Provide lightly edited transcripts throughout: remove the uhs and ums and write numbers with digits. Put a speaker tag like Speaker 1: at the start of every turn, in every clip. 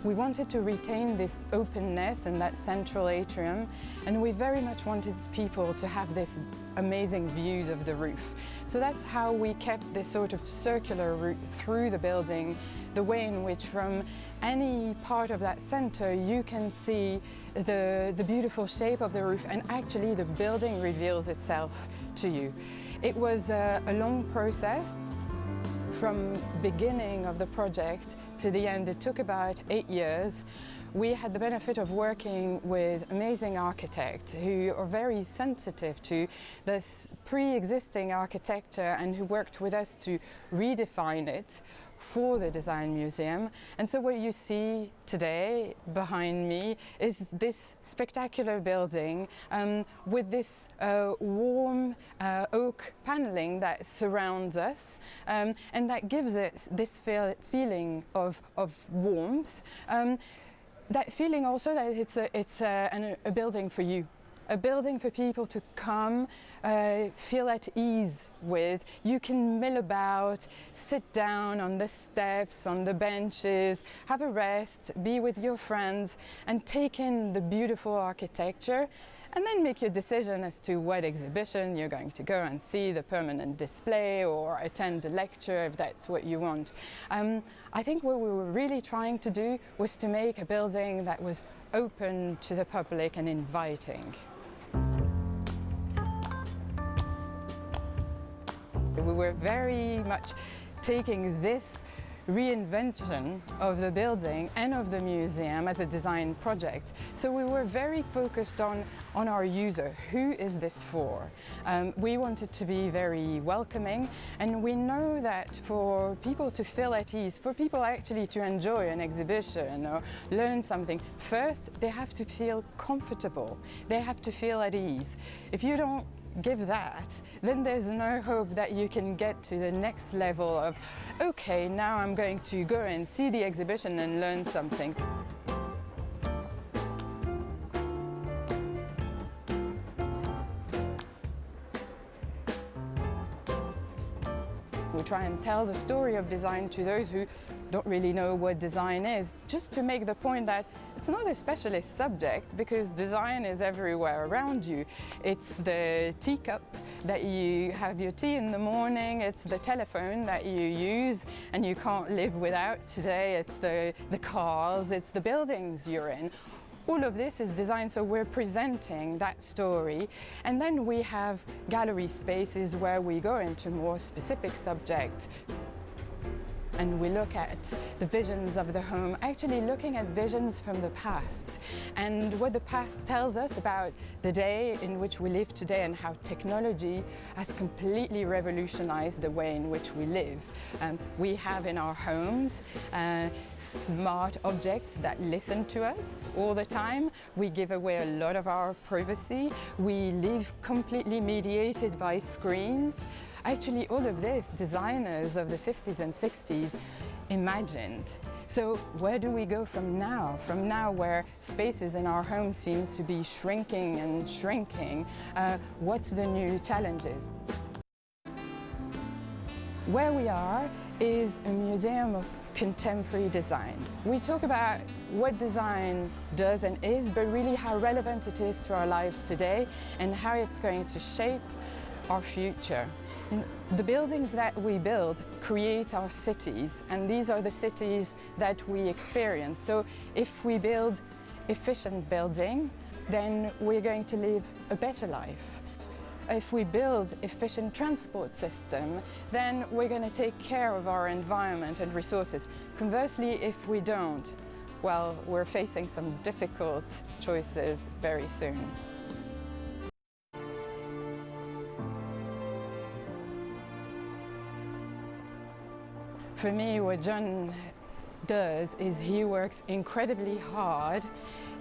Speaker 1: We wanted to retain this openness and that central atrium, and we very much wanted people to have this amazing views of the roof. So that's how we kept this sort of circular route through the building, the way in which from any part of that center you can see the beautiful shape of the roof, and actually the building reveals itself to you. It was a long process. From beginning of the project to the end, it took about 8 years. We had the benefit of working with amazing architects who are very sensitive to this pre-existing architecture and who worked with us to redefine it for the Design Museum. And so what you see today behind me is this spectacular building with this warm oak paneling that surrounds us, and that gives it this feeling of warmth. That feeling also that it's a building for you. A building for people to come, feel at ease with. You can mill about, sit down on the steps, on the benches, have a rest, be with your friends, and take in the beautiful architecture, and then make your decision as to what exhibition you're going to go and see, the permanent display, or attend a lecture if that's what you want. I think what we were really trying to do was to make a building that was open to the public and inviting. We were very much taking this reinvention of the building and of the museum as a design project. So we were very focused on our user. Who is this for? We wanted to be very welcoming, and we know that for people to feel at ease, for people actually to enjoy an exhibition or learn something, first they have to feel comfortable. They have to feel at ease. If you don't give that, then there's no hope that you can get to the next level of, okay, now I'm going to go and see the exhibition and learn something. We try and tell the story of design to those who don't really know what design is, just to make the point that it's not a specialist subject, because design is everywhere around you. It's the teacup that you have your tea in the morning, it's the telephone that you use and you can't live without today, it's the cars, it's the buildings you're in. All of this is design, so we're presenting that story. And then we have gallery spaces where we go into more specific subjects. And we look at the visions of the home, actually looking at visions from the past and what the past tells us about the day in which we live today and how technology has completely revolutionized the way in which we live. We have in our homes smart objects that listen to us all the time. We give away a lot of our privacy. We live completely mediated by screens. Actually, all of this, designers of the 50s and 60s imagined. So where do we go from now? From now, where spaces in our home seems to be shrinking and shrinking, what's the new challenges? Where we are is a museum of contemporary design. We talk about what design does and is, but really how relevant it is to our lives today and how it's going to shape our future. The buildings that we build create our cities, and these are the cities that we experience. So if we build efficient building, then we're going to live a better life. If we build efficient transport system, then we're going to take care of our environment and resources. Conversely, if we don't, well, we're facing some difficult choices very soon. For me, what John does is he works incredibly hard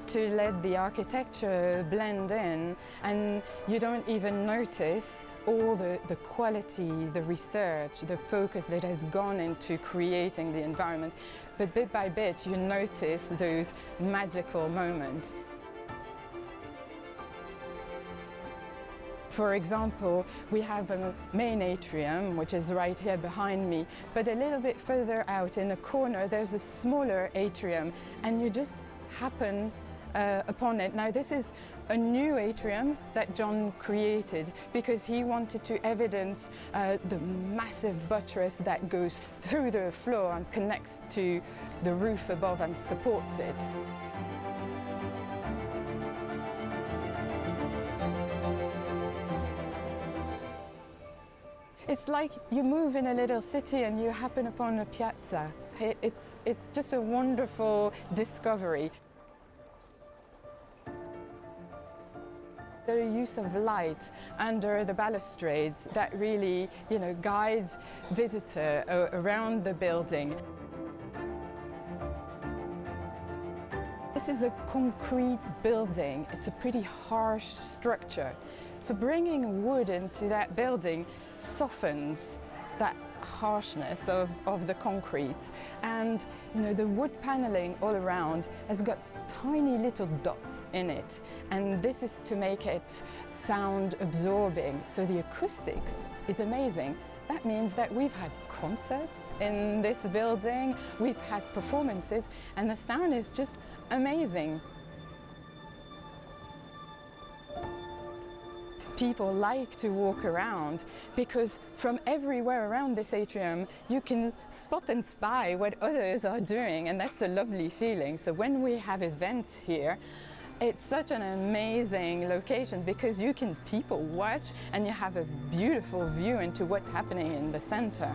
Speaker 1: to let the architecture blend in, and you don't even notice all the quality, the research, the focus that has gone into creating the environment. But bit by bit, you notice those magical moments. For example, we have a main atrium, which is right here behind me, but a little bit further out in the corner there's a smaller atrium, and you just happen upon it. Now this is a new atrium that John created because he wanted to evidence the massive buttress that goes through the floor and connects to the roof above and supports it. It's like you move in a little city and you happen upon a piazza. It's just a wonderful discovery. The use of light under the balustrades that really, guides visitor around the building. This is a concrete building. It's a pretty harsh structure. So bringing wood into that building softens that harshness of the concrete. And the wood paneling all around has got tiny little dots in it, and this is to make it sound absorbing, so the acoustics is amazing. That means that we've had concerts in this building, we've had performances, and the sound is just amazing. People like to walk around because from everywhere around this atrium you can spot and spy what others are doing, and that's a lovely feeling. So when we have events here, it's such an amazing location because you can people watch and you have a beautiful view into what's happening in the center.